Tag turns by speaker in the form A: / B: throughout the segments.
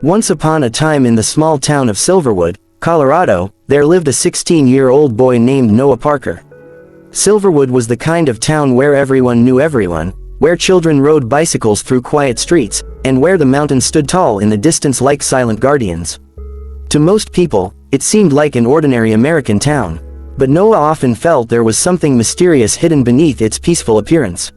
A: Once upon a time in the small town of Silverwood, Colorado, there lived a 16-year-old boy named Noah Parker. Silverwood was the kind of town where everyone knew everyone, where children rode bicycles through quiet streets, and where the mountains stood tall in the distance like silent guardians. To most people, it seemed like an ordinary American town, but Noah often felt there was something mysterious hidden beneath its peaceful appearance.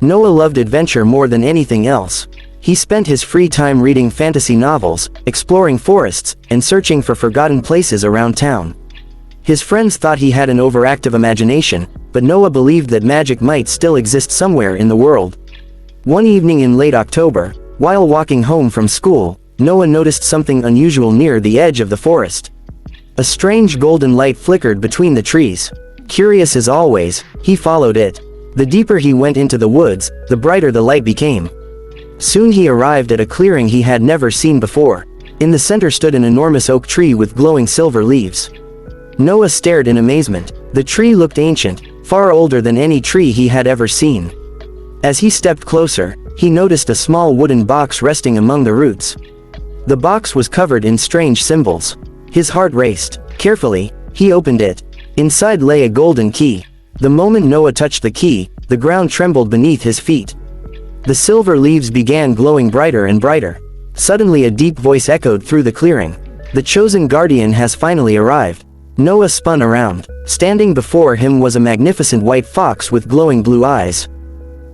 A: Noah loved adventure more than anything else. He spent his free time reading fantasy novels, exploring forests, and searching for forgotten places around town. His friends thought he had an overactive imagination, but Noah believed that magic might still exist somewhere in the world. One evening in late October, while walking home from school, Noah noticed something unusual near the edge of the forest. A strange golden light flickered between the trees. Curious as always, he followed it. The deeper he went into the woods, the brighter the light became. Soon he arrived at a clearing he had never seen before. In the center stood an enormous oak tree with glowing silver leaves. Noah stared in amazement. The tree looked ancient, far older than any tree he had ever seen. As he stepped closer, he noticed a small wooden box resting among the roots. The box was covered in strange symbols. His heart raced. Carefully, he opened it. Inside lay a golden key. The moment Noah touched the key, the ground trembled beneath his feet. The silver leaves began glowing brighter and brighter. Suddenly a deep voice echoed through the clearing. The chosen guardian has finally arrived. Noah spun around. Standing before him was a magnificent white fox with glowing blue eyes.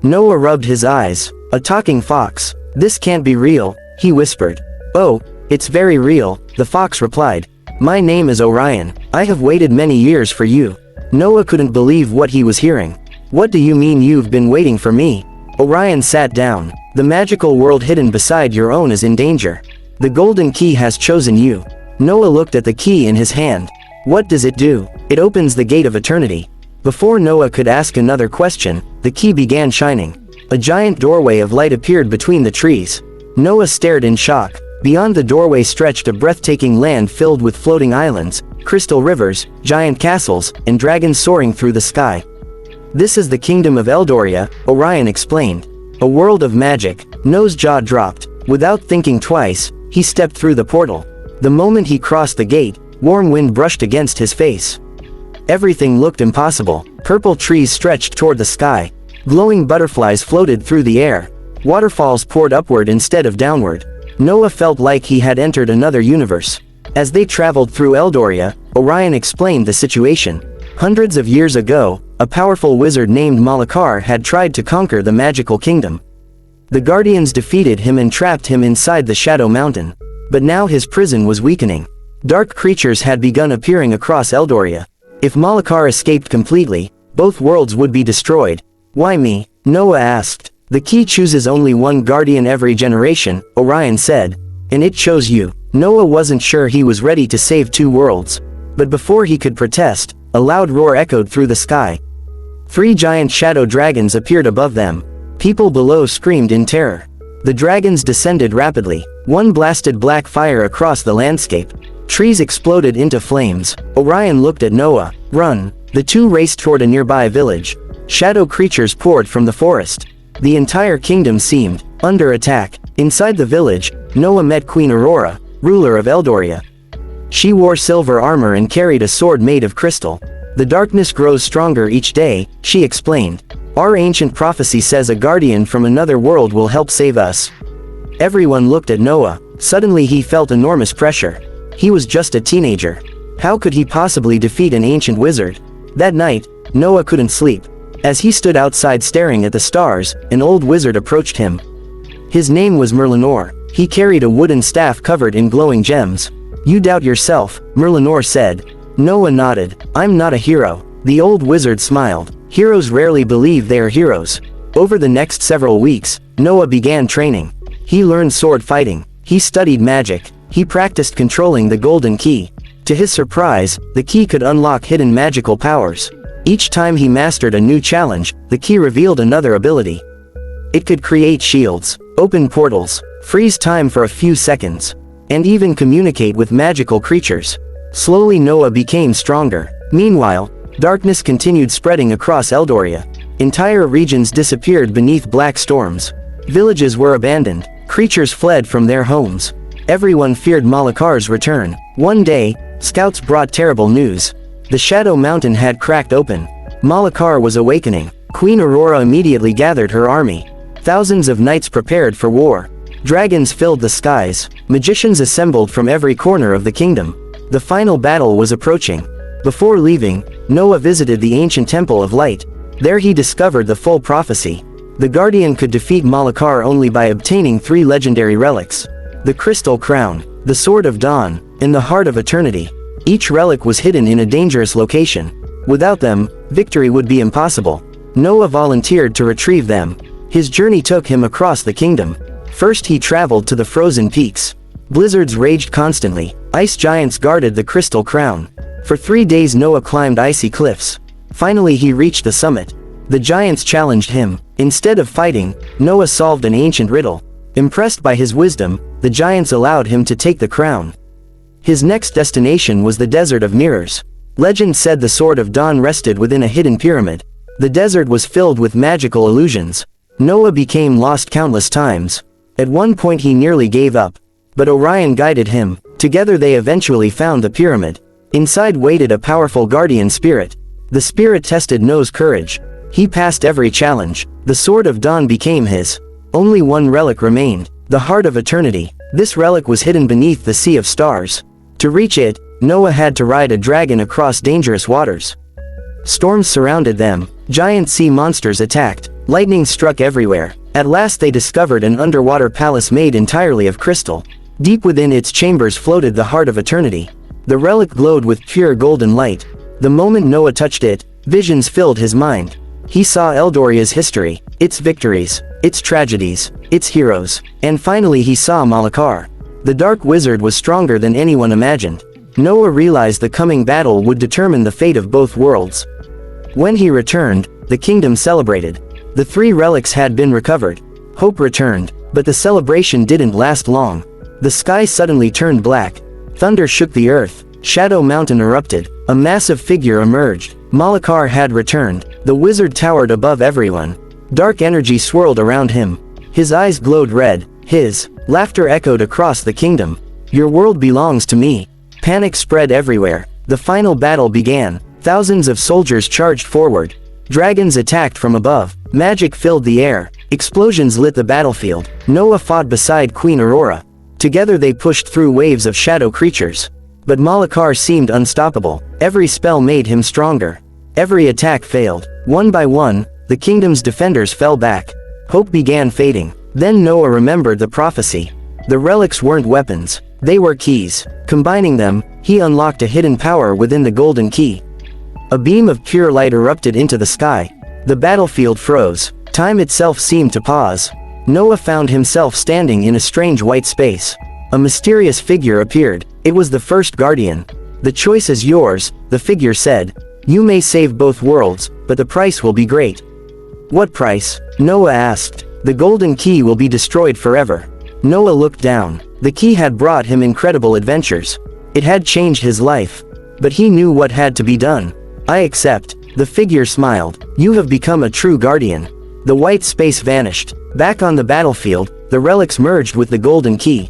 A: Noah rubbed his eyes. A talking fox. This can't be real, he whispered. Oh, it's very real, the fox replied. My name is Orion. I have waited many years for you. Noah couldn't believe what he was hearing. What do you mean you've been waiting for me? Orion sat down. The magical world hidden beside your own is in danger. The golden key has chosen you. Noah looked at the key in his hand. What does it do? It opens the gate of eternity. Before Noah could ask another question, the key began shining. A giant doorway of light appeared between the trees. Noah stared in shock. Beyond the doorway stretched a breathtaking land filled with floating islands, crystal rivers, giant castles, and dragons soaring through the sky. This is the kingdom of Eldoria, Orion explained. A world of magic. Noah's jaw dropped. Without thinking twice, he stepped through the portal. The moment he crossed the gate, warm wind brushed against his face. Everything looked impossible. Purple trees stretched toward the sky. Glowing butterflies floated through the air. Waterfalls poured upward instead of downward. Noah felt like he had entered another universe. As they traveled through Eldoria, Orion explained the situation. Hundreds of years ago, a powerful wizard named Malakar had tried to conquer the magical kingdom. The guardians defeated him and trapped him inside the Shadow Mountain. But now his prison was weakening. Dark creatures had begun appearing across Eldoria. If Malakar escaped completely, both worlds would be destroyed. Why me? Noah asked. The key chooses only one guardian every generation, Orion said. And it chose you. Noah wasn't sure he was ready to save two worlds. But before he could protest, a loud roar echoed through the sky. 3 giant shadow dragons appeared above them. People below screamed in terror. The dragons descended rapidly. One blasted black fire across the landscape. Trees exploded into flames. Orion looked at Noah. Run. The two raced toward a nearby village. Shadow creatures poured from the forest. The entire kingdom seemed under attack. Inside the village, Noah met Queen Aurora, ruler of Eldoria. She wore silver armor and carried a sword made of crystal. The darkness grows stronger each day, she explained. Our ancient prophecy says a guardian from another world will help save us. Everyone looked at Noah. Suddenly he felt enormous pressure. He was just a teenager. How could he possibly defeat an ancient wizard? That night, Noah couldn't sleep. As he stood outside staring at the stars, an old wizard approached him. His name was Merlinor. He carried a wooden staff covered in glowing gems. You doubt yourself, Merlinor said. Noah nodded. I'm not a hero. The old wizard smiled. Heroes rarely believe they are heroes. Over the next several weeks, Noah began training. He learned sword fighting. He studied magic. He practiced controlling the golden key. To his surprise, the key could unlock hidden magical powers. Each time he mastered a new challenge, the key revealed another ability. It could create shields, open portals, freeze time for a few seconds, and even communicate with magical creatures. Slowly Noah became stronger. Meanwhile, darkness continued spreading across Eldoria. Entire regions disappeared beneath black storms. Villages were abandoned. Creatures fled from their homes. Everyone feared Malakar's return. One day, scouts brought terrible news. The Shadow Mountain had cracked open. Malakar was awakening. Queen Aurora immediately gathered her army. Thousands of knights prepared for war. Dragons filled the skies. Magicians assembled from every corner of the kingdom. The final battle was approaching. Before leaving, Noah visited the ancient Temple of Light. There he discovered the full prophecy. The Guardian could defeat Malakar only by obtaining 3 legendary relics. The Crystal Crown, the Sword of Dawn, and the Heart of Eternity. Each relic was hidden in a dangerous location. Without them, victory would be impossible. Noah volunteered to retrieve them. His journey took him across the kingdom. First he traveled to the frozen peaks. Blizzards raged constantly. Ice giants guarded the Crystal Crown. For 3 days Noah climbed icy cliffs. Finally he reached the summit. The giants challenged him. Instead of fighting, Noah solved an ancient riddle. Impressed by his wisdom, the giants allowed him to take the crown. His next destination was the Desert of Mirrors. Legend said the Sword of Dawn rested within a hidden pyramid. The desert was filled with magical illusions. Noah became lost countless times. At one point he nearly gave up. But Orion guided him. Together they eventually found the pyramid. Inside waited a powerful guardian spirit. The spirit tested Noah's courage. He passed every challenge. The Sword of Dawn became his. Only one relic remained, the Heart of Eternity. This relic was hidden beneath the Sea of Stars. To reach it, Noah had to ride a dragon across dangerous waters. Storms surrounded them. Giant sea monsters attacked. Lightning struck everywhere. At last they discovered an underwater palace made entirely of crystal. Deep within its chambers floated the Heart of Eternity. The relic glowed with pure golden light. The moment Noah touched it, visions filled his mind. He saw Eldoria's history, its victories, its tragedies, its heroes, and finally he saw Malakar. The Dark Wizard was stronger than anyone imagined. Noah realized the coming battle would determine the fate of both worlds. When he returned, the kingdom celebrated. The 3 relics had been recovered. Hope returned, but the celebration didn't last long. The sky suddenly turned black. Thunder shook the earth. Shadow Mountain erupted. A massive figure emerged. Malakar had returned. The wizard towered above everyone. Dark energy swirled around him. His eyes glowed red. His laughter echoed across the kingdom. Your world belongs to me. Panic spread everywhere. The final battle began. Thousands of soldiers charged forward. Dragons attacked from above. Magic filled the air. Explosions lit the battlefield. Noah fought beside Queen Aurora. Together they pushed through waves of shadow creatures. But Malakar seemed unstoppable. Every spell made him stronger. Every attack failed. One by one, the kingdom's defenders fell back. Hope began fading. Then Noah remembered the prophecy. The relics weren't weapons. They were keys. Combining them, he unlocked a hidden power within the golden key. A beam of pure light erupted into the sky. The battlefield froze. Time itself seemed to pause. Noah found himself standing in a strange white space. A mysterious figure appeared. It was the first guardian. The choice is yours, the figure said. You may save both worlds, but the price will be great. What price? Noah asked. The golden key will be destroyed forever. Noah looked down. The key had brought him incredible adventures. It had changed his life. But he knew what had to be done. I accept. The figure smiled. You have become a true guardian. The white space vanished. Back on the battlefield, the relics merged with the golden key.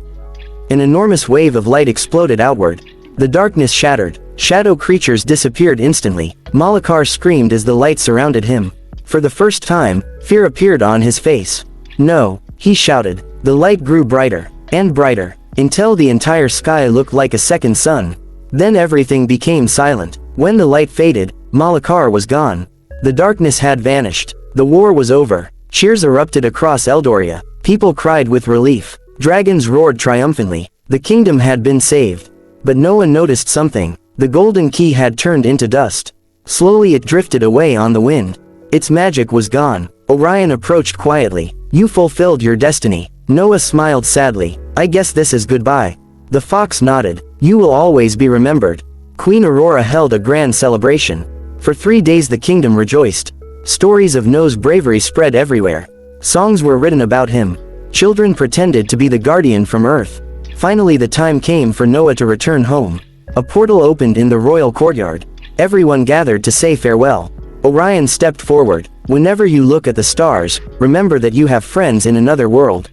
A: An enormous wave of light exploded outward. The darkness shattered. Shadow creatures disappeared instantly. Malakar screamed as the light surrounded him. For the first time, fear appeared on his face. No, he shouted. The light grew brighter and brighter, until the entire sky looked like a second sun. Then everything became silent. When the light faded, Malakar was gone. The darkness had vanished. The war was over. Cheers erupted across Eldoria. People cried with relief. Dragons roared triumphantly. The kingdom had been saved. But Noah noticed something. The golden key had turned into dust. Slowly it drifted away on the wind. Its magic was gone. Orion approached quietly. You fulfilled your destiny. Noah smiled sadly. I guess this is goodbye. The fox nodded. You will always be remembered. Queen Aurora held a grand celebration. For 3 days the kingdom rejoiced. Stories of Noah's bravery spread everywhere. Songs were written about him. Children pretended to be the guardian from Earth. Finally the time came for Noah to return home. A portal opened in the royal courtyard. Everyone gathered to say farewell. Orion stepped forward. Whenever you look at the stars, remember that you have friends in another world.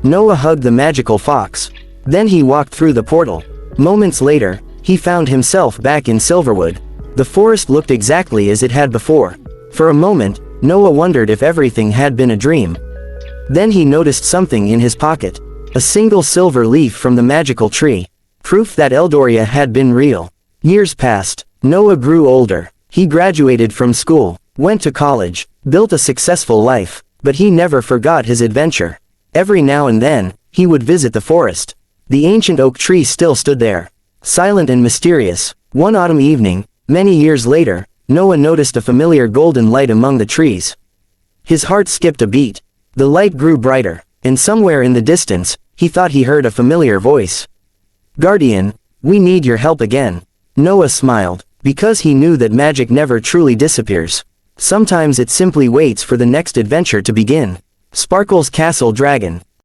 A: Noah hugged the magical fox. Then he walked through the portal. Moments later, he found himself back in Silverwood. The forest looked exactly as it had before. For a moment, Noah wondered if everything had been a dream. Then he noticed something in his pocket. A single silver leaf from the magical tree. Proof that Eldoria had been real. Years passed. Noah grew older. He graduated from school, went to college, built a successful life, but he never forgot his adventure. Every now and then, he would visit the forest. The ancient oak tree still stood there, silent and mysterious. One autumn evening, many years later, Noah noticed a familiar golden light among the trees. His heart skipped a beat. The light grew brighter, and somewhere in the distance, he thought he heard a familiar voice. "Guardian, we need your help again." Noah smiled, because he knew that magic never truly disappears. Sometimes it simply waits for the next adventure to begin. Sparkle's Castle Dragon.